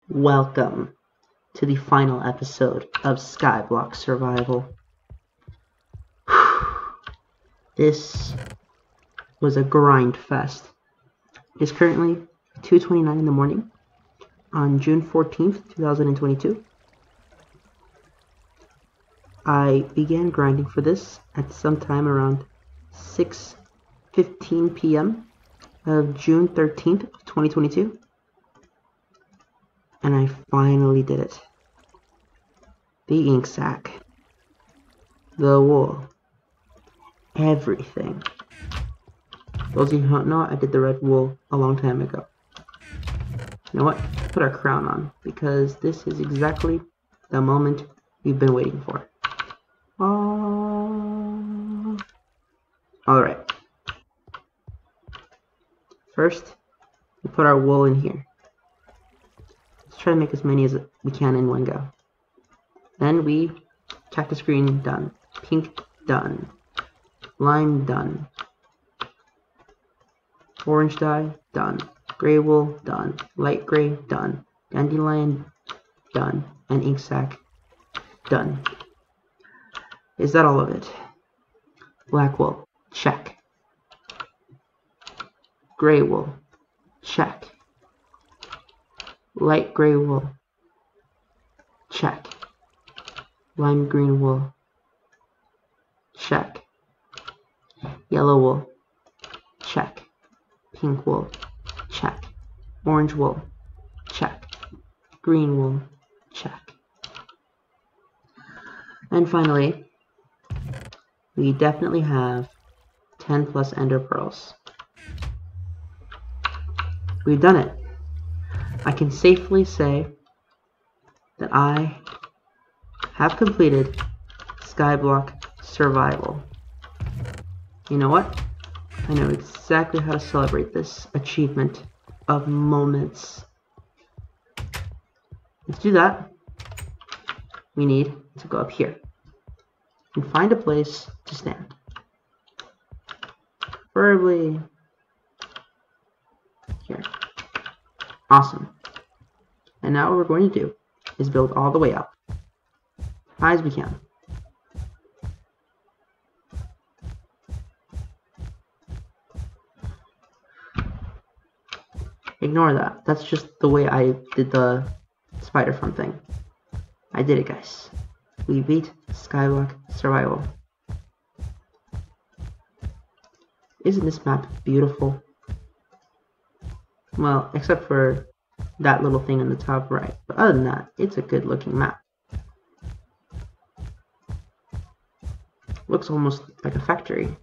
Welcome to the final episode of SkyBlock Survival. This was a grind fest. It's currently 2:29 in the morning on June 14th, 2022. I began grinding for this at sometime around 6:15 p.m. of June 13th, 2022. And I finally did it. The ink sac, the wool, everything. Those of you who don't know, I did the red wool a long time ago. You know what? Put our crown on, because this is exactly the moment we've been waiting for. Alright. First, we put our wool in here. Try to make as many as we can in one go. Then we cactus green done, pink done, lime done, orange dye done, gray wool done, light gray done, dandelion done, and ink sac done. Is that all of it? Black wool, check. Gray wool, check. Light gray wool, check. Lime green wool, check. Yellow wool, check. Pink wool, check. Orange wool, check. Green wool, check. And finally, we definitely have 10 plus ender pearls. We've done it. I can safely say that I have completed SkyBlock Survival. You know what? I know exactly how to celebrate this achievement of moments. Let's do that. We need to go up here and find a place to stand. Preferably here. Awesome. And now what we're going to do is build all the way up, high as we can. Ignore that. That's just the way I did the spider farm thing. I did it, guys. We beat SkyBlock Survival. Isn't this map beautiful? Well, except for that little thing on the top right. But other than that, it's a good looking map. Looks almost like a factory.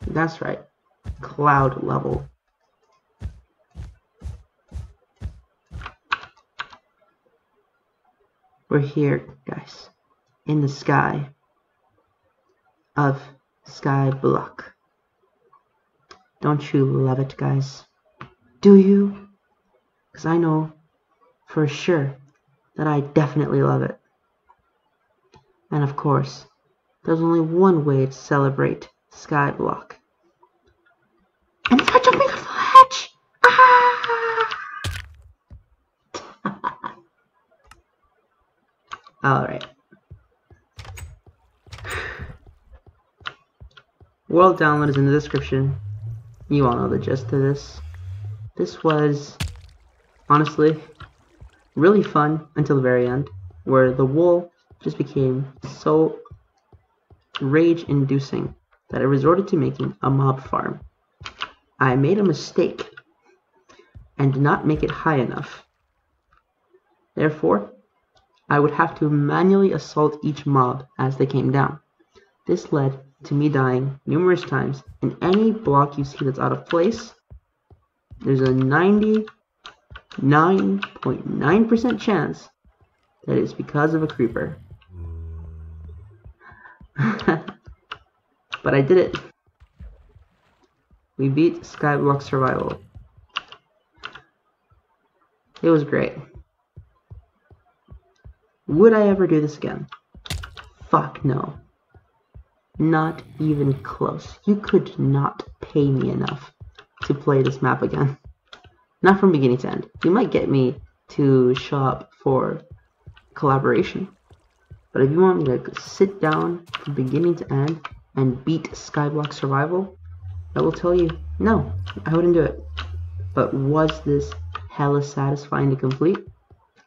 That's right. Cloud level. We're here, guys. In the sky of SkyBlock. Don't you love it, guys? Do you? Because I know for sure that I definitely love it. And of course, there's only one way to celebrate SkyBlock. And it's by jumping off the ledge! Ah! Alright. World download is in the description. You all know the gist of this. This was, honestly, really fun until the very end, where the wool just became so rage-inducing that I resorted to making a mob farm. I made a mistake and did not make it high enough. Therefore, I would have to manually assault each mob as they came down. This led to me dying numerous times, and any block you see that's out of place, there's a 99.9% chance that it's because of a creeper. But I did it. We beat SkyBlock Survival. It was great. Would I ever do this again? Fuck no. Not even close. You could not pay me enough to play this map again. Not from beginning to end. You might get me to show up for collaboration. But if you want me to sit down from beginning to end and beat SkyBlock Survival, I will tell you, no, I wouldn't do it. But was this hella satisfying to complete?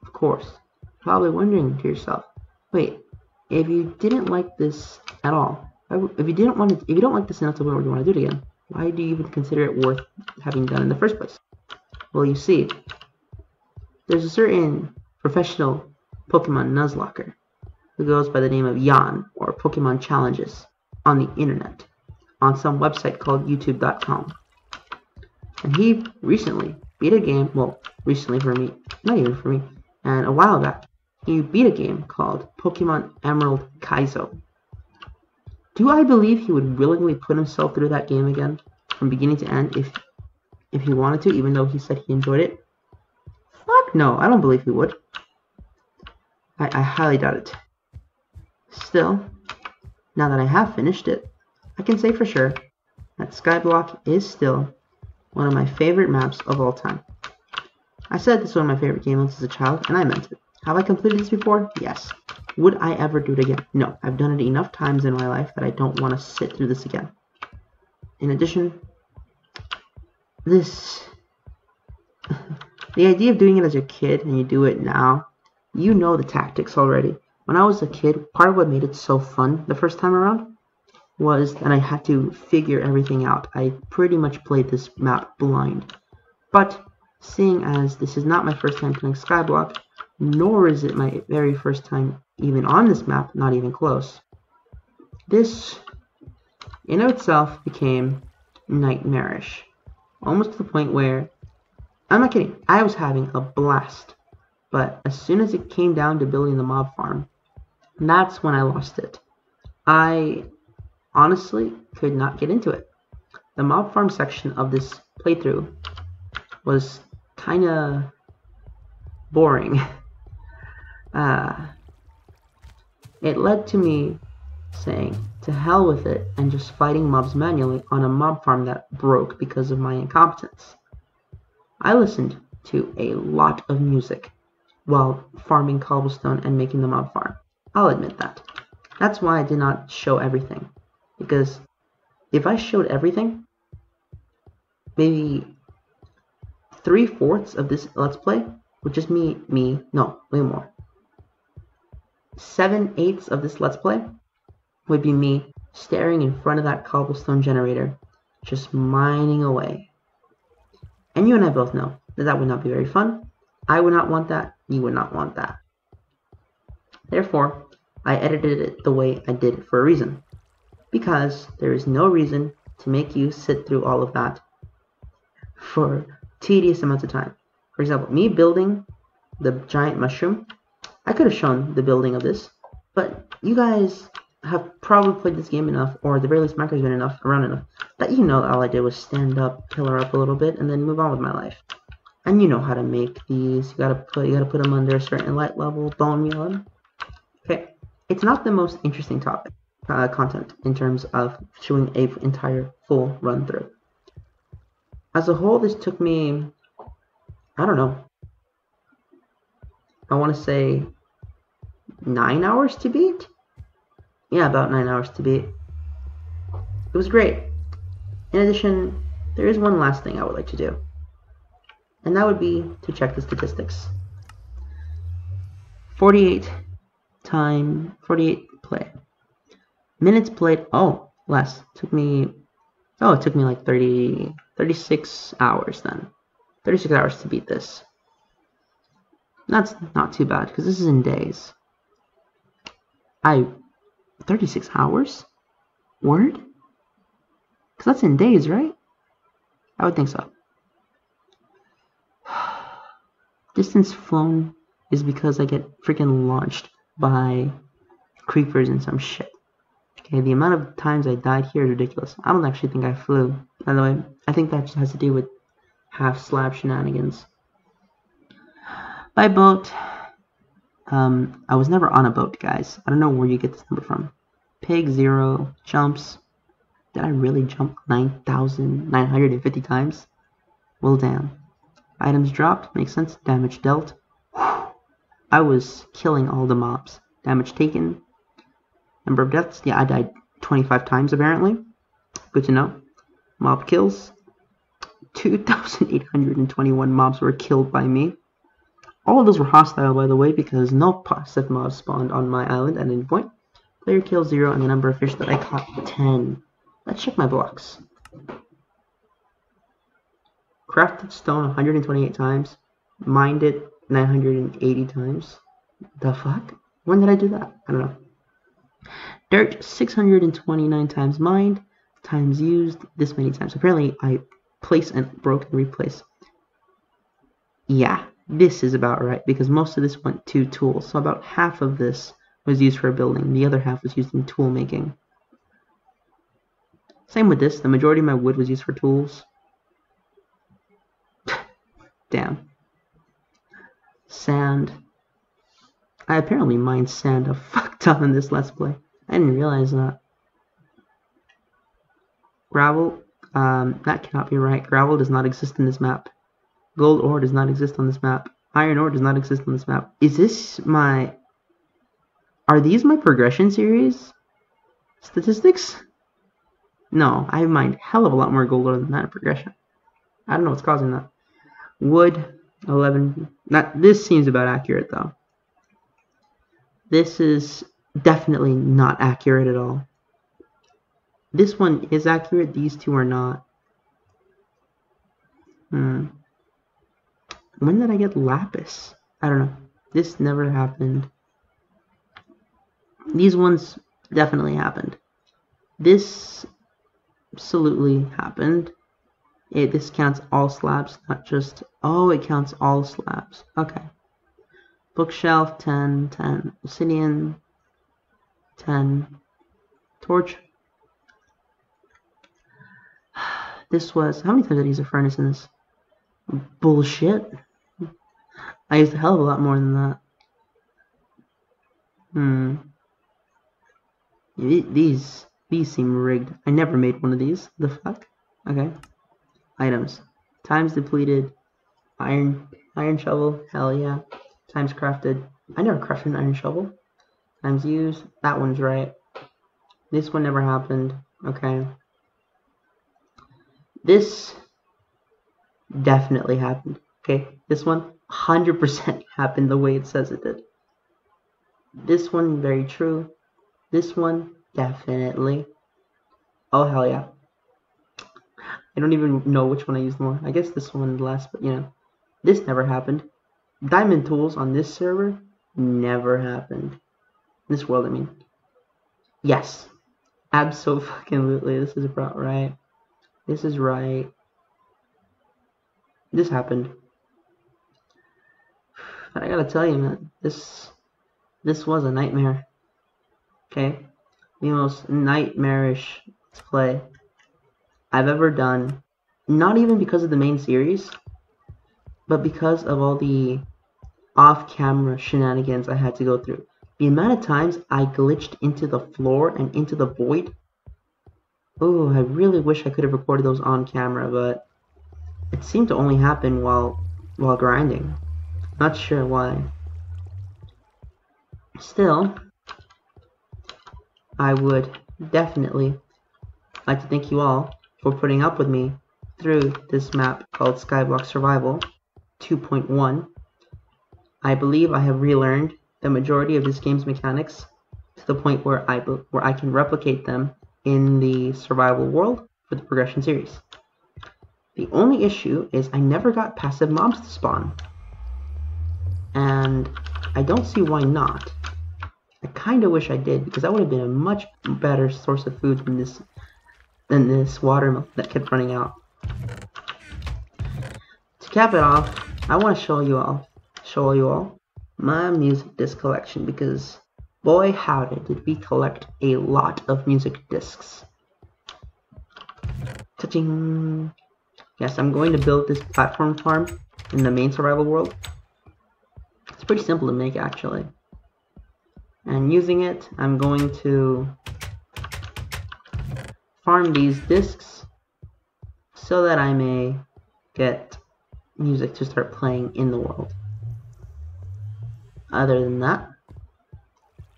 Of course. Probably wondering to yourself, wait, if you didn't like this at all, if you don't like this enough to where you want to do it again, why do you even consider it worth having done in the first place? Well, you see, there's a certain professional Pokemon Nuzlocker who goes by the name of Yan, or Pokemon Challenges, on the internet, on some website called youtube.com. And he recently beat a game, well, recently for me, not even for me, and a while back, he beat a game called Pokemon Emerald Kaizo. Do I believe he would willingly put himself through that game again, from beginning to end, if he wanted to, even though he said he enjoyed it? Fuck no, I don't believe he would. I highly doubt it. Still, now that I have finished it, I can say for sure that SkyBlock is still one of my favorite maps of all time. I said this was one of my favorite game modes as a child, and I meant it. Have I completed this before? Yes. Would I ever do it again? No. I've done it enough times in my life that I don't want to sit through this again. In addition, the idea of doing it as a kid and you do it now, you know the tactics already. When I was a kid, part of what made it so fun the first time around was that I had to figure everything out. I pretty much played this map blind. But seeing as this is not my first time playing SkyBlock, nor is it my very first time even on this map, not even close, this in of itself became nightmarish. Almost to the point where, I'm not kidding, I was having a blast. But as soon as it came down to building the mob farm, that's when I lost it. I honestly could not get into it. The mob farm section of this playthrough was kinda boring. It led to me saying, to hell with it, and just fighting mobs manually on a mob farm that broke because of my incompetence. I listened to a lot of music while farming cobblestone and making the mob farm. I'll admit that. That's why I did not show everything. Because if I showed everything, maybe 3/4 of this Let's Play would just no, way more. 7/8 of this Let's Play would be me staring in front of that cobblestone generator, just mining away. And you and I both know that that would not be very fun. I would not want that. You would not want that. Therefore, I edited it the way I did for a reason. Because there is no reason to make you sit through all of that for tedious amounts of time. For example, me building the giant mushroom, I could have shown the building of this, but you guys have probably played this game enough, or at the very least Minecraft's been around enough, that you know that all I did was stand up, pillar up a little bit, and then move on with my life. And you know how to make these. You gotta put them under a certain light level, bone meal them. Okay, it's not the most interesting topic, content in terms of showing an entire full run through. As a whole, this took me, I don't know, I want to say 9 hours to beat? Yeah, about 9 hours to beat. It was great. In addition, there is one last thing I would like to do. And that would be to check the statistics. 48 play. Minutes played, less. It took me like 36 hours then. 36 hours to beat this. That's not too bad, because this is in days. 36 hours? Word? Because that's in days, right? I would think so. Distance flown is because I get freaking launched by creepers and some shit. Okay, the amount of times I died here is ridiculous. I don't actually think I flew. By the way, I think that just has to do with half-slab shenanigans. By boat, I was never on a boat, guys. I don't know where you get this number from. Pig 0 jumps. Did I really jump 9,950 times? Well, damn. Items dropped, makes sense. Damage dealt. Whew. I was killing all the mobs. Damage taken. Number of deaths, yeah, I died 25 times apparently. Good to know. Mob kills. 2,821 mobs were killed by me. All of those were hostile, by the way, because no passive mobs spawned on my island at any point. Player kills 0, and the number of fish that I caught, 10. Let's check my blocks. Crafted stone 128 times. Mined it 980 times. The fuck? When did I do that? I don't know. Dirt 629 times mined, times used this many times. Apparently I place and broke and replace. Yeah, this is about right because most of this went to tools. So about half of this was used for building. The other half was used in tool making. Same with this. The majority of my wood was used for tools. Damn. Sand. I apparently mined sand a fuck ton in this Let's Play. I didn't realize that. Gravel. That cannot be right. Gravel does not exist in this map. Gold ore does not exist on this map. Iron ore does not exist on this map. Is this my... Are these my progression series statistics? No, I mined hell of a lot more gold ore than that in progression. I don't know what's causing that. Wood, 11. This seems about accurate though. This is definitely not accurate at all. This one is accurate, these two are not. When did I get lapis? I don't know. This never happened. These ones definitely happened. This absolutely happened. This counts all slabs, not just... Oh, it counts all slabs. Okay. Bookshelf, 10, 10. Obsidian, 10. Torch. This was... How many times did I use a furnace in this? Bullshit. I used a hell of a lot more than that. These seem rigged. I never made one of these. The fuck? Okay. Items. Times depleted. Iron shovel. Hell yeah. Times crafted. I never crafted an iron shovel. Times used. That one's right. This one never happened. Okay. This definitely happened. Okay. This one 100% happened the way it says it did. This one very true. This one definitely. Oh hell yeah. I don't even know which one I used more. I guess this one less, but you know. This never happened. Diamond tools on this server never happened. In this world, I mean. Yes. Absolutely. This is about right. This is right. This happened. But I gotta tell you, man, this was a nightmare. Okay? The most nightmarish Let's Play I've ever done. Not even because of the main series, but because of all the off-camera shenanigans I had to go through. The amount of times I glitched into the floor and into the void. Oh, I really wish I could have recorded those on camera, but it seemed to only happen while grinding. Not sure why. Still, I would definitely like to thank you all for putting up with me through this map called SkyBlock Survival 2.1. I believe I have relearned the majority of this game's mechanics to the point where I can replicate them in the survival world for the progression series. The only issue is I never got passive mobs to spawn, and I don't see why not. I kind of wish I did, because that would have been a much better source of food than this watermelon that kept running out. To cap it off, I want to show you all my music disc collection, because boy howdy did we collect a lot of music discs. Touching. Yes, I'm going to build this platform farm in the main survival world. It's pretty simple to make actually. And using it, I'm going to farm these discs so that I may get music to start playing in the world. Other than that,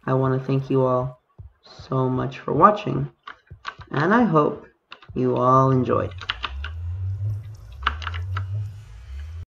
I want to thank you all so much for watching, and I hope you all enjoyed.